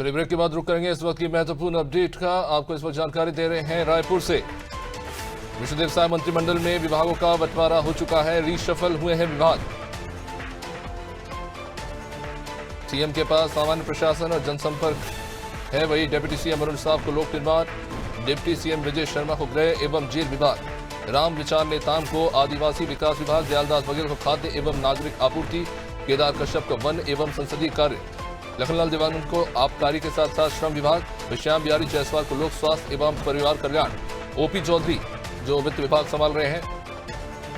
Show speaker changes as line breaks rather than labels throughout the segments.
चलिए ब्रेक के बाद रुक करेंगे इस वक्त की महत्वपूर्ण अपडेट का। आपको इस वक्त जानकारी दे रहे हैं रायपुर से। विष्णुदेव साय मंत्रिमंडल में विभागों का बंटवारा हो चुका है, रीशफल हुए हैं विभाग। सीएम के पास सामान्य प्रशासन और जनसंपर्क है, वही डिप्टी सीएम अरुण साहब को लोक निर्माण, डिप्टी सीएम विजय शर्मा को गृह एवं जेल विभाग, राम विचार नेताम को आदिवासी विकास विभाग, दयालदास बघेल को खाद्य एवं नागरिक आपूर्ति, केदार कश्यप को वन एवं संसदीय कार्य, लखनलाल देवानंद को आबकारी के साथ साथ श्रम विभाग, विश्याम बिहारी जायसवाल को लोक स्वास्थ्य एवं परिवार कल्याण, ओपी चौधरी जो वित्त विभाग संभाल रहे हैं,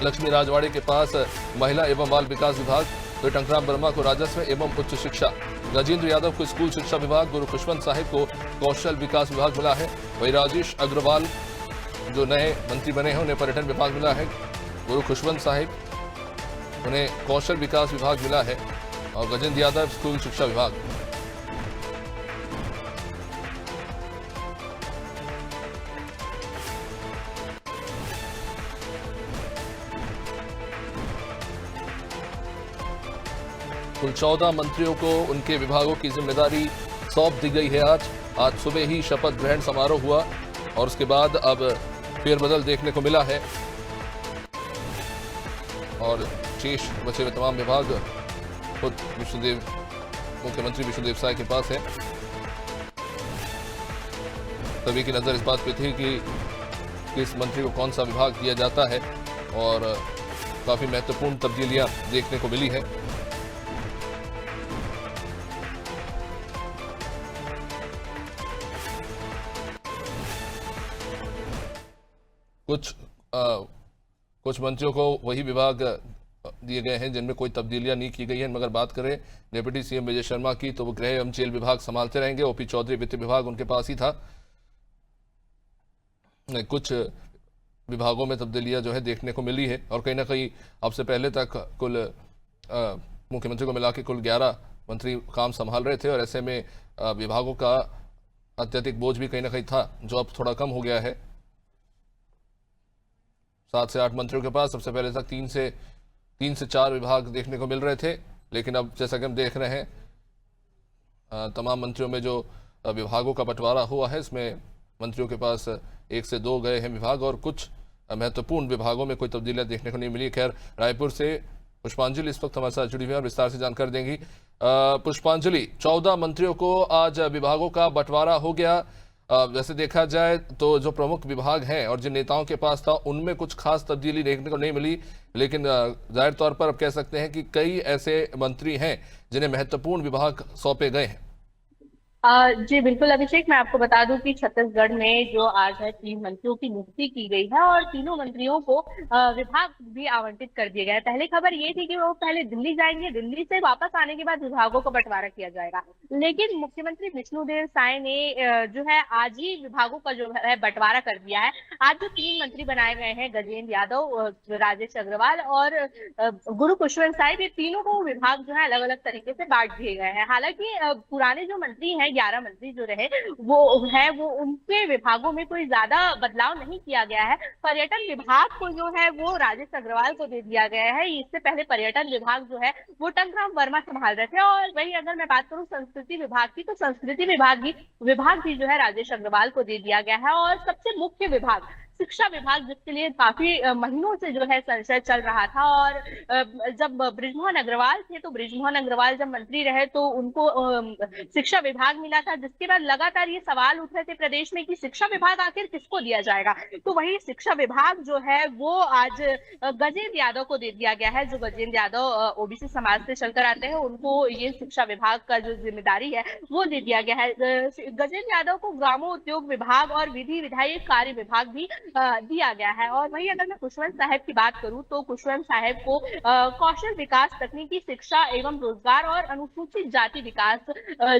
लक्ष्मी राजवाड़े के पास महिला एवं बाल विकास विभाग, तो टंकराम वर्मा को राजस्व एवं उच्च शिक्षा, गजेंद्र यादव को स्कूल शिक्षा विभाग, गुरु खुशवंत साहिब को कौशल विकास विभाग मिला है। वही राजेश अग्रवाल जो नए मंत्री बने हैं उन्हें पर्यटन विभाग मिला है। गुरु खुशवंत साहिब उन्हें कौशल विकास विभाग मिला है और गजेंद्र यादव स्कूल शिक्षा विभाग। कुल 14 मंत्रियों को उनके विभागों की जिम्मेदारी सौंप दी गई है। आज सुबह ही शपथ ग्रहण समारोह हुआ और उसके बाद अब फेरबदल देखने को मिला है और शेष बचे हुए तमाम विभाग खुद मुख्यमंत्री विष्णुदेव साय के पास है। सभी की नजर इस बात पे थी कि किस मंत्री को कौन सा विभाग दिया जाता है और काफी महत्वपूर्ण तब्दीलियां देखने को मिली है। कुछ मंत्रियों को वही विभाग दिए गए हैं जिनमें कोई तब्दीलियां नहीं की गई हैं। मगर बात करें डिप्टी सीएम विजय शर्मा की तो वो गृह एवं जेल विभाग संभालते रहेंगे। ओपी चौधरी वित्त विभाग उनके पास ही था। कुछ विभागों में तब्दीलियां जो है देखने को मिली है और कहीं ना कहीं अब से पहले तक कुल मुख्यमंत्री को मिला के कुल 11 मंत्री काम संभाल रहे थे और ऐसे में विभागों का अत्यधिक बोझ भी कहीं ना कहीं था जो अब थोड़ा कम हो गया है। 7 से 8 मंत्रियों के पास सबसे पहले तक 3 से 4 विभाग देखने को मिल रहे थे, लेकिन अब जैसा कि हम देख रहे हैं तमाम मंत्रियों में जो विभागों का बंटवारा हुआ है इसमें मंत्रियों के पास 1 से 2 गए हैं विभाग और कुछ महत्वपूर्ण विभागों में कोई तब्दीलियां देखने को नहीं मिली। खैर रायपुर से पुष्पांजलि इस वक्त हमारे साथ जुड़ी हुई है और विस्तार से जानकारी देंगी। पुष्पांजलि, 14 मंत्रियों को आज विभागों का बंटवारा हो गया। वैसे देखा जाए तो जो प्रमुख विभाग हैं और जिन नेताओं के पास था उनमें कुछ खास तब्दीली देखने को नहीं मिली, लेकिन जाहिर तौर पर अब कह सकते हैं कि कई ऐसे मंत्री हैं जिन्हें महत्वपूर्ण विभाग सौंपे गए हैं।
जी बिल्कुल अभिषेक, मैं आपको बता दूं कि छत्तीसगढ़ में जो आज है 3 मंत्रियों की नियुक्ति की गई है और तीनों मंत्रियों को विभाग भी आवंटित कर दिया गया है। पहले खबर ये थी कि वो पहले दिल्ली जाएंगे, दिल्ली से वापस आने के बाद विभागों का बंटवारा किया जाएगा, लेकिन मुख्यमंत्री विष्णुदेव साय ने जो है आज ही विभागों का जो है बंटवारा कर दिया है। आज जो 3 मंत्री बनाए गए हैं, गजेंद्र यादव, राजेश अग्रवाल और गुरु खुशवंत साहिब, ये तीनों को विभाग जो है अलग अलग तरीके से बांट दिए गए हैं। हालांकि पुराने जो मंत्री हैं 11 मंत्री जो रहे वो उनके विभागों में कोई ज्यादा बदलाव नहीं किया गया है। पर्यटन विभाग को जो है वो राजेश अग्रवाल को दे दिया गया है। इससे पहले पर्यटन विभाग जो है वो टंकराम वर्मा संभाल रहे थे। और वही अगर मैं बात करूं संस्कृति विभाग की, तो संस्कृति विभाग भी जो है राजेश अग्रवाल को दे दिया गया है। और सबसे मुख्य विभाग शिक्षा विभाग, जिसके लिए काफी महीनों से जो है संशय चल रहा था और जब बृजमोहन अग्रवाल थे तो बृजमोहन अग्रवाल जब मंत्री रहे तो उनको शिक्षा विभाग मिला था, जिसके बाद लगातार ये सवाल उठ रहे थे प्रदेश में कि शिक्षा विभाग आखिर किसको दिया जाएगा। तो वही शिक्षा विभाग जो है वो आज गजेंद्र यादव को दे दिया गया है। जो गजेंद्र यादव ओबीसी समाज से चलकर आते हैं, उनको ये शिक्षा विभाग का जो जिम्मेदारी है वो दे दिया गया है। गजेंद्र यादव को ग्रामोद्योग विभाग और विधि विधायी कार्य विभाग भी दिया गया है। और वही अगर मैं खुशवंत साहिब की बात करूं तो खुशवंत साहिब को कौशल विकास, तकनीकी शिक्षा एवं रोजगार और अनुसूचित जाति विकास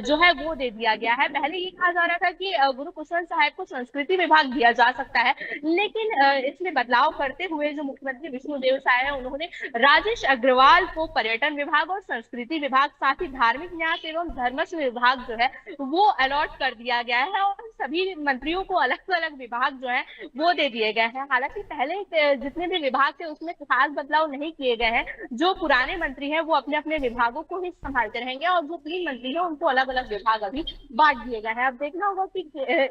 जो है वो दे दिया गया है। पहले ये कहा जा रहा था कि गुरु खुशवंत साहिब को संस्कृति विभाग दिया जा सकता है, लेकिन इसमें बदलाव करते हुए जो मुख्यमंत्री विष्णुदेव साय है उन्होंने राजेश अग्रवाल को पर्यटन विभाग और संस्कृति विभाग, साथ ही धार्मिक न्यास एवं धर्मस्व विभाग जो है वो अलॉट कर दिया गया है। और सभी मंत्रियों को अलग अलग विभाग जो है वो दे दिए गए हैं। हालांकि पहले जितने भी विभाग थे उसमें खास बदलाव नहीं किए गए हैं। जो पुराने मंत्री हैं वो अपने अपने विभागों को ही संभालते रहेंगे और जो 3 मंत्री हैं उनको अलग अलग विभाग अभी बांट दिए गए हैं। अब देखना होगा कि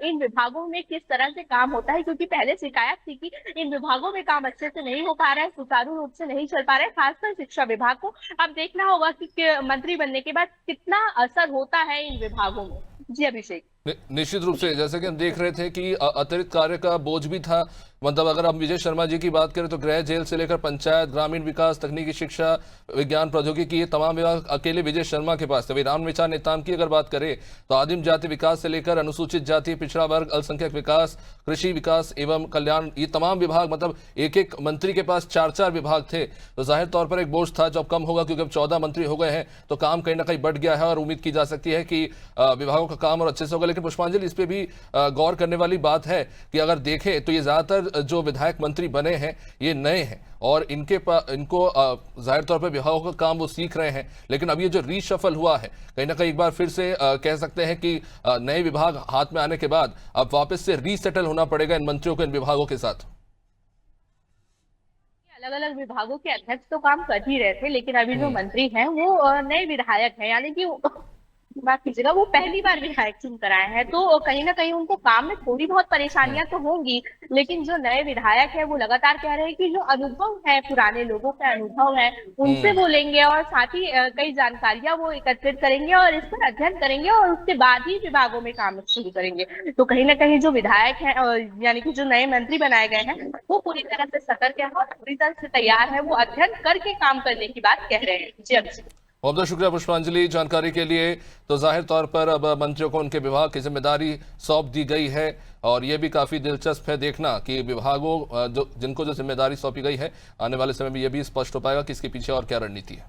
इन विभागों में किस तरह से काम होता है, क्योंकि पहले शिकायत थी कि इन विभागों में काम अच्छे से नहीं हो पा रहा है, सुचारू रूप से नहीं चल पा रहा है, खासकर शिक्षा विभाग को। अब देखना होगा कि मंत्री बनने के बाद कितना असर होता है इन विभागों में। जी अभिषेक।
निश्चित रूप से जैसे कि हम देख रहे थे कि अतिरिक्त कार्य का बोझ भी था। मतलब अगर हम विजय शर्मा जी की बात करें तो गृह, जेल से लेकर पंचायत, ग्रामीण विकास, तकनीकी शिक्षा, विज्ञान प्रौद्योगिकी, ये तमाम विभाग अकेले विजय शर्मा के पास थे। वही रामविचार नेताम की अगर बात करें तो आदिम जाति विकास से लेकर अनुसूचित जाति, पिछड़ा वर्ग, अल्पसंख्यक विकास, कृषि विकास एवं कल्याण, ये तमाम विभाग, मतलब एक एक मंत्री के पास 4-4 विभाग थे। तो जाहिर तौर पर एक बोझ था जो अब कम होगा, क्योंकि अब 14 मंत्री हो गए हैं तो काम कहीं ना कहीं बढ़ गया है और उम्मीद की जा सकती है कि विभागों का काम और अच्छे से होगा। लेकिन पुष्पांजलि, इस पे भी गौर करने वाली बात है कि अगर देखें तो ये ज्यादातर जो विधायक मंत्री बने हैं ये नए हैं और इनको जाहिर तौर पर विभागों का काम वो सीख रहे हैं। लेकिन अब ये जो रीशफल हुआ है, कहीं ना कहीं एक बार फिर से कह सकते हैं कि नए विभाग हाथ में आने के बाद अब वापस से रीसेटल होना पड़ेगा इन मंत्रियों को इन विभागों के साथ।
अलग अलग विभागों के अध्यक्ष तो काम कर ही रहे थे, लेकिन अभी जो मंत्री हैं वो नए विधायक हैं, यानी कि माफ कीजिएगा, वो पहली बार विधायक चुन कर आए हैं। तो कहीं ना कहीं उनको काम में थोड़ी बहुत परेशानियां तो होंगी, लेकिन जो नए विधायक है वो लगातार कह रहे हैं कि जो अनुभव है, पुराने लोगों का अनुभव है, उनसे बोलेंगे और साथ ही कई जानकारियां वो एकत्रित करेंगे और इस पर अध्ययन करेंगे और उसके बाद ही विभागों में काम शुरू करेंगे। तो कहीं ना कहीं जो विधायक है, यानी कि जो नए मंत्री बनाए गए हैं, वो पूरी तरह से सतर्क है और पूरी तरह से तैयार है, वो अध्ययन करके काम करने की बात कह रहे हैं। जी अभिषेक।
बहुत बहुत शुक्रिया पुष्पांजलि जानकारी के लिए। तो जाहिर तौर पर अब मंत्रियों को उनके विभाग की जिम्मेदारी सौंप दी गई है और ये भी काफी दिलचस्प है देखना कि विभागों जिनको जो जिम्मेदारी सौंपी गई है, आने वाले समय में ये भी स्पष्ट हो पाएगा कि इसके पीछे और क्या रणनीति है।